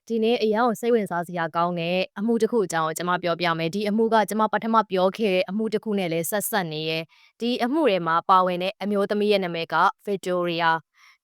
ဒီနေ့အရင်ကစိတ်ဝင်စားစရာကောင်းတဲ့အမှုတစ်ခုအကြောင်းကိုကျွန်မပြောပြမယ်ဒီအမှုကကျွန်မပထမပြောခဲ့တဲ့အမှုတစ်ခုနဲ့လည်းဆက်နေရဲ့ဒီအမှုတွေမှာပါဝင်တဲ့အမျိုးသမီးရဲ့နာမည်က Victoria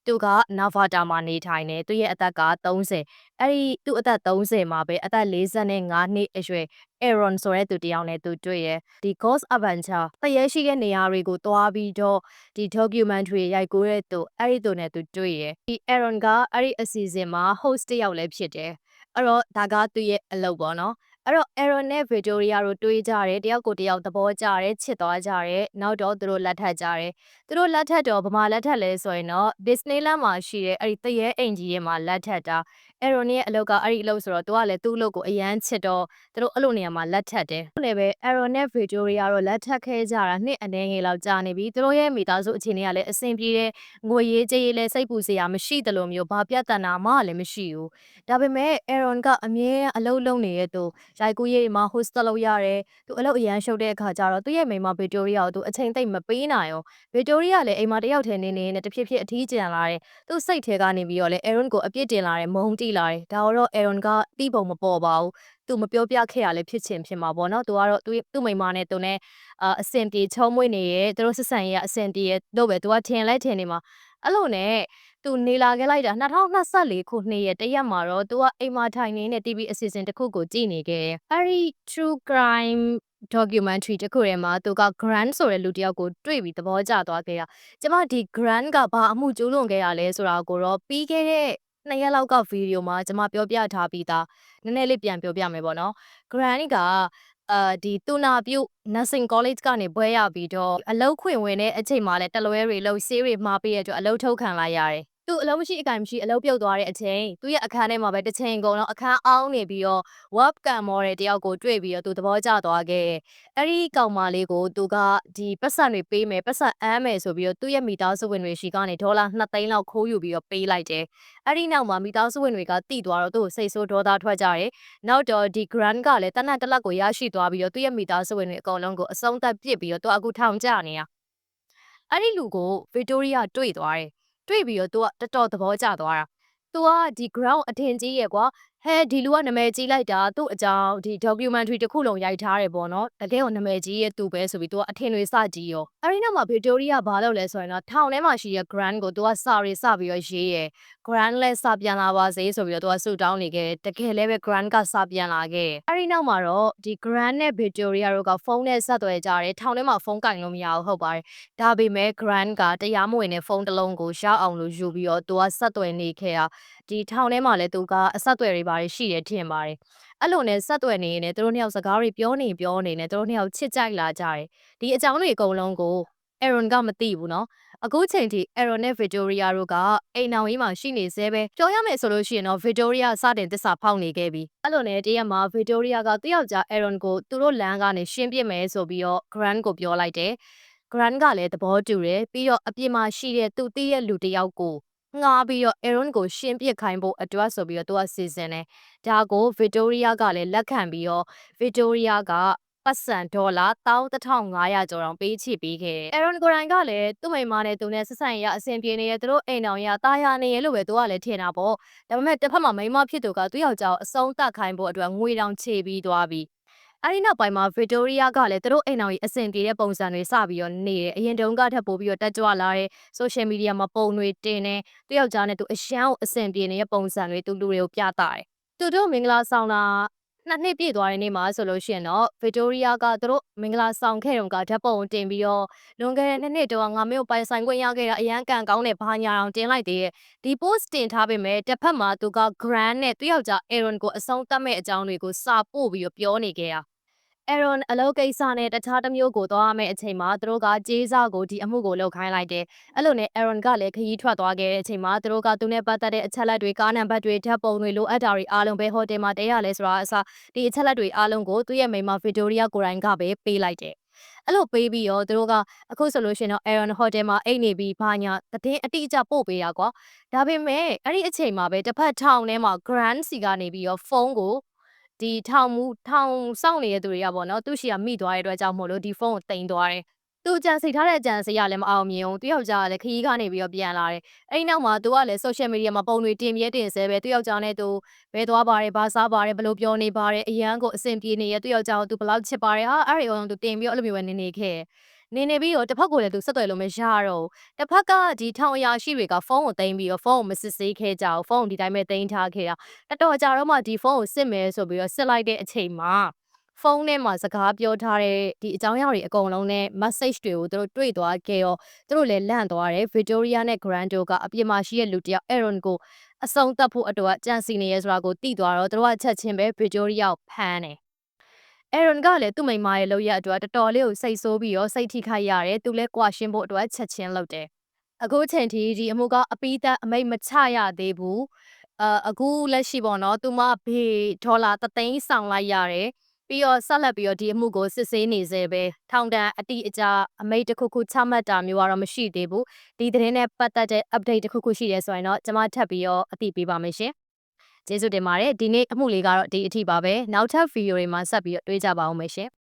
သူက Nevada မှာနေထိုင်နေသူရဲ့အသက်က30အဲ့ဒီသူ့အသက်30မှာပဲအသက်45နှစ်အရွယ် Aaron ဆိုတဲ့သူတယောက်နဲ့သူတွေ့ရဒီ Ghost Adventure တရေရှိတဲ့နေရာတွေကိုတွားပြီးတော့ဒီ documentary ရိုက်ကူးတဲ့သူအဲ့ဒီသူနဲ့သူတွေ့ရဒီ Aaron ကအဲ့ဒီအစီအစဉ်မှာ host တယောက်လည်းဖြစ်တယ်အဲ့တော့ဒါကသူ့ရဲ့အလုပ်ပေါ့နော်အဲ့တော့ Aaron နဲ့ Victoria တို့တွေးကြတယ်တယောက်ကိုတယောက်သဘောကျတယ်ချစ်သွားကြတယ်နောက်တော့သူတို့လက်ထပ်ကြတယ်သူတို့လက်ထပ်တော့ဗမာလက်ထပ်လဲဆိုရင်တော့ Disneyland မှာရှိတဲ့အဲ့ဒီတရေအိမ်ကြီးရဲ့မှာလက်ထပ်တာ Aaron ရဲ့အလုပ်ကအဲ့ဒီအလုပ်ဆိုတော့သူကလည်းသူ့အလုပ်ကိုအရန်ချစ်တော့သူတို့အဲ့လိုနေရာမှာလက်ထပ်တယ်ဟုတ်လည်းပဲ Aaron နဲ့ Victoria တို့လက်ထပ်ခဲ့ကြတာနှစ်အနည်းငယ်လောက်ကြာနေပြီသူတို့ရဲ့မိသားစုအခြေအနေကလည်းအဆင်ပြေတယ်ငွေရေးကြေးရေးလည်းစိတ်ပူစရာမရှိတယ်လို့မျိုးဘာပြဿနာမှလည်းမရှိဘူးဒါပေမဲ့ Aaron ကအမြဲအလုပ်လုပ်နေတဲ့သူရိုက်ကူးရေးမှာ host လုပ်ရတယ်သူအလုပ်အရန်ရှုပ်တဲ့အခါကျတော့သူ့ရဲ့မိန်းမ Victoria ကိုသူအချိန်သိမ့်မပေးနိုင်ဘူး Victoria လည်းအိမ်မှာတယောက်တည်းနေနေနဲ့တဖြည်းဖြည်းအထီးကျန်လာတယ်သူ့စိတ်ထဲကနေပြီးတော့လေ Aaron ကိုအပြစ်တင်လာတယ်မုန်းတီးလာတယ်ဒါတော့ Aaron ကတိပုံမပေါ်ပါဘူးသူမပြောပြခဲ့ရလဲဖြစ်ချင်ဖြစ်မှာပေါ့နော်သူကတော့သူ့မိန်းမနဲ့သူနဲ့အဆင်ပြေချုံးမွေးနေရဲ့သူတို့ဆက်ဆံရေးကအဆင်ပြေရဲ့လို့ပဲသူကထင်လဲထင်နေမှာအဲ့လိုနဲ့သူနေလာခဲ့လိုက်တာ2024ခုနှစ်ရဲ့တရက်မှာတော့သူကအိမ်မှာထိုင်နေတဲ့ TV အစီအစဉ်တစ်ခုကိုကြည့်နေခဲ့တယ်အဲ့ဒီ True Crime documentary တစ်ခုထဲမှာသူက Grant ဆိုတဲ့လူတစ်ယောက်ကိုတွေ့ပြီးသဘောကျသွားခဲ့တာကျမဒီ Grant ကဘာအမှုကျူးလွန်ခဲ့ရလဲဆိုတာကိုတော့ပြီးခဲ့တဲ့2ရက်လောက်ကဗီဒီယိုမှာကျမပြောပြထားပြီးသားနည်းနည်းလေးပြန်ပြောပြမယ်ပေါ့နော် Grant ကဒီတူနာပြု Nursing College ကနေဘွဲရပြီးတော့အလုပ်ခွင့်ဝင်တဲ့အချိန်မှာလည်းတလွဲတွေလှုပ်ဆေးတွေမှားပေးရတဲ့အလုပ်ထုတ်ခံလိုက်ရတယ်သူအလုံးမရှိအကင်မရှိအလုပ်ပြုတ်သွားတဲ့အချိန်သူ့ရဲ့အခန်းထဲမှာပဲတစ်ချိန်ကုန်တော့အခန်းအောင်းနေပြီးတော့ webcam မော်တဲ့တယောက်ကိုတွေ့ပြီးတော့သူသဘောကျသွားခဲ့အဲ့ဒီကောင်မလေးကိုသူကဒီပတ်စံတွေပေးမယ်ပတ်စံအမ်းမယ်ဆိုပြီးတော့သူ့ရဲ့မိသားစုဝင်တွေရှိကနေဒေါ်လာ2သိန်းလောက်ခိုးယူပြီးတော့ပေးလိုက်တယ်အဲ့ဒီနောက်မှာမိသားစုဝင်တွေကတိသွားတော့သူ့ကိုစိတ်ဆိုးဒေါသထွက်ကြတယ်နောက်တော့ဒီ Grant ကလည်းတနတ်တလက်ကိုရရှိသွားပြီးတော့သူ့ရဲ့မိသားစုဝင်တွေအကုန်လုံးကိုအဆုံးသတ်ပစ်ပြီးတော့သူအခုထောင်ကျနေတာအဲ့ဒီလူကို Victoria တွေ့သွားတယ်တွေ့ပြီးတော့သူကတော်တော်သဘောကျသွားတာသူကဒီ ground အထင်ကြီးရဲ့ကွာဟဲဒီလူကနာမည်ကြီးလိုက်တာသူ့အကြောင်းဒီ documentary တစ်ခုလုံးရိုက်ထားတယ်ပေါ့နော်တကယ်ကိုနာမည်ကြီးရဲ့သူပဲဆိုပြီးသူကအထင်တွေစကြီးရောအဲ့ဒီနောက်မှာ Victoria ဘာလုပ်လဲဆိုရင်တော့ထောင်ထဲမှာရှိတဲ့ Grant ကိုသူကစာတွေစပြီးတော့ရေးရယ် Grant လည်းစာပြန်လာပါစေဆိုပြီးတော့သူကဆူတောင်းနေခဲ့တယ်တကယ်လည်းပဲ Grant ကစာပြန်လာခဲ့တယ်အဲ့ဒီနောက်မှာတော့ဒီ Grant နဲ့ Victoria တို့ကဖုန်းနဲ့ဆက်သွယ်ကြတယ်ထောင်ထဲမှာဖုန်းကင်လို့မရဘူးဟုတ်ပါတယ်ဒါပေမဲ့ Grant ကတရားမဝင်တဲ့ဖုန်းတစ်လုံးကိုရအောင်လို့ယူပြီးတော့သူကဆက်သွယ်နေခဲ့တာဒီထောင်ထဲမှာလည်းသူကအဆက်အသွယ်တွေပါတယ်ရှိတယ်ထင်ပါတယ်အဲ့လိုနဲ့ဆက်သွယ်နေရင်လည်းသူတို့နှစ်ယောက်စကားတွေပြောနေနဲ့သူတို့နှစ်ယောက်ချစ်ကြိုက်လာကြတယ်ဒီအကြောင်းတွေအကုန်လုံးကို Aaron ကမသိဘူးเนาะအခုချိန်ထိ Aaron နဲ့ Victoria တို့ကအိမ်အောင်ကြီးမှာရှိနေသေးပဲပြောရမယ်ဆိုလို့ရှိရင်တော့ Victoria စတင်သစ္စာဖောက်နေခဲ့ပြီအဲ့လိုနဲ့တရက်မှာ Victoria ကသူ့ယောက်ျား Aaron ကိုသူတို့လမ်းကနေရှင်းပစ်မယ်ဆိုပြီးတော့ Grant ကိုပြောလိုက်တယ် Grant ကလည်းသဘောတူတယ်ပြီးတော့အပြင်မှာရှိတဲ့သူတည့်ရဲ့လူတယောက်ကိုငှားပြီးတော့ Aaron ကိုရှင်းပစ်ခိုင်းဖို့အတွက်ဆိုပြီးတော့သူကစီစဉ်တယ်ဒါကို Victoria ကလည်းလက်ခံပြီးတော့ Victoria ကပတ်စံဒေါ်လာ11500ကျော်တောင်ပေးချေပေးခဲ့တယ်။ Aaron ကိုရိုင်ကလည်းသူ့မိန်းမနဲ့သူနဲ့ဆက်ဆံရေးအဆင်ပြေနေရဲ့သူတို့အိမ်တော်ရတာယာနေရဲ့လို့ပဲသူကလည်းထင်တာပေါ့။ဒါပေမဲ့တစ်ဖက်မှာမိန်းမဖြစ်သူကသူ့ယောက်ျားကိုအဆုံးသတ်ခိုင်းဖို့အတွက်ငွေတောင်ချေပြီးသွားပြီ။အဲ့ဒီနောက်ပိုင်းမှာ Victoria ကလည်းသူတို့အိမ်တော်ကြီးအဆင်ပြေတဲ့ပုံစံတွေစပြီးတော့နေတယ်။အရင်တုန်းကထပ်ပို့ပြီးတော့တက်ကြွလာတဲ့ social media မှာပုံတွေတင်နေသူ့ယောက်ျားနဲ့သူအရှမ်းကိုအဆင်ပြေနေတဲ့ပုံစံတွေသူလူတွေကိုပြသတယ်။သူတို့မင်္ဂလာဆောင်တာ2နှစ်ပြည့်သွားတဲ့နေ့မှာဆိုလို့ရှိရင်တော့ Victoria ကသူတို့မင်္ဂလာဆောင်ခဲ့တုန်းကဓာတ်ပုံတင်ပြီးတော့လွန်ခဲ့တဲ့2နှစ်တုန်းကငါမျိုးပိုင်ဆိုင်ခွင့်ရခဲ့တာအရန်ကန်ကောင်းတဲ့ဘာညာအောင်တင်လိုက်သေးရဲ့ဒီ post တင်ထားပေမဲ့တစ်ဖက်မှာသူက Grant နဲ့သူ့ယောက်ျား Aaron ကိုအဆုံးသတ်မဲ့အကြောင်းတွေကိုစာပို့ပြီးတော့ပြောနေခဲ့တာ Aaron အလုပ်ကိစ္စနဲ့တခြားတစ်မျိုးကိုသွားရမယ့်အချိန်မှာသူတို့ကကြေးစားကိုဒီအမှုကိုလုပ်ခိုင်းလိုက်တယ်။အဲ့လိုနဲ့ Aaron ကလည်းခရီးထွက်သွားခဲ့တဲ့အချိန်မှာသူတို့ကသူနဲ့ပတ်သက်တဲ့အချက်လက်တွေကားနံပါတ်တွေဓာတ်ပုံတွေလိုအပ်တာတွေအားလုံးပဲဟိုတယ်မှာတည်းရလဲဆိုတာအစားဒီအချက်လက်တွေအားလုံးကိုသူ့ရဲ့မိန်းမ Victoria ကိုရိုင်ကပဲပေးလိုက်တယ်။အဲ့လိုပေးပြီးတော့သူတို့ကအခုဆိုလို့ရှိရင်တော့ Aaron ဟိုတယ်မှာအိတ်နေပြီးဘာညာသတင်းအတိအကျပို့ပေးတာကွာ။ဒါပေမဲ့အဲ့ဒီအချိန်မှာပဲတစ်ဖက်ထောင်ထဲမှာ Grant စီကနေပြီးတော့ဖုန်းကိုဒီထောင်စောင့်နေတဲ့သူတွေကပေါ့နော်သူ့ရှိကမိသွားတဲ့အတွက်ကြောင့်မို့လို့ဒီဖုန်းကိုတင်သွားတယ် သူကြံစိတ်ထားတဲ့အကြံစိတ်ရလည်းမအောင်မြင်ဘူးသူယောက်ျားကလည်းခရီးကနေပြီးတော့ပြန်လာတယ်အဲ့ဒီနောက်မှာသူကလည်း social media မှာပုံတွေတင်ပြတင်ဆဲပဲသူယောက်ျားနဲ့သူဘဲသွားပါတယ်ဘာစားပါတယ်ဘယ်လိုပြောနေပါတယ်အရန်ကိုအဆင်ပြေနေရသူယောက်ျားကိုသူဘယ်လောက်ချစ်ပါတယ်ဟာအဲ့ဒီအောင်သူတင်ပြီးတော့အဲ့လိုမျိုးပဲနေခဲ့နေပြီးတော့တစ်ဖက်ကိုလည်းသူဆက်သွယ်လို့မရတော့တစ်ဖက်ကဒီထောင်အရာရှိတွေကဖုန်းကိုသိမ်းပြီးတော့ဖုန်းကိုမစစ်ဆေးခဲ့ကြဘူးဖုန်းကိုဒီတိုင်းပဲသိမ်းထားခဲ့တာတော်တော်ကြာတော့မှဒီဖုန်းကိုစစ်မယ်ဆိုပြီးတော့စစ်လိုက်တဲ့အချိန်မှာဖုန်းထဲမှာစကားပြောထားတဲ့ဒီအကြောင်းအရာတွေအကုန်လုံးနဲ့ message တွေကိုသူတို့တွေ့သွားခဲ့ရောသူတို့လည်းလန့်သွားတယ် Victoria နဲ့ Grando ကအပြင်မှာရှိတဲ့လူတယောက် Aaron ကိုအဆုံးသတ်ဖို့အတွက်ကြံစီနေရဲဆိုတာကိုသိသွားတော့သူတို့ကချက်ချင်းပဲ Victoria ကိုဖမ်းတယ်Aaron ကလည်းသူ့မိန်းမရဲ့လုပ်ရအတွက်တော်တော်လေးကိုစိတ်ဆိုးပြီးတော့စိတ်ထိခိုက်ရတယ်သူလည်းကြွာရှင်းဖို့အတွက်ချက်ချင်းလုပ်တယ်အခုချိန်ထိဒီအမှုကအပီးသက်အမိတ်မချရသေးဘူးအခုလက်ရှိပေါ့နော်သူမဘေဒေါ်လာ3သိန်းဆောင်လိုက်ရတယ်ပြီးတော့ဆက်လက်ပြီးတော့ဒီအမှုကိုစစ်ဆေးနေစေပဲထောင်ဒဏ်အတိအကျအမိတ်တစ်ခုခုချမှတ်တာမျိုးကတော့မရှိသေးဘူးဒီသတင်းနဲ့ပတ်သက်တဲ့ update တစ်ခုခုရှိရဲဆိုရင်တော့ကျွန်မထပ်ပြီးတော့အသိပေးပါမယ်ရှင်ကျေးဇူးတင်ပါတယ်ဒီနေ့အမှုလေးကတော့ဒီအထိပါပဲနောက်ထပ်ဗီဒီယိုတွေမှာဆက်ပြီးတော့တွေ့ကြပါဦးမယ်ရှင်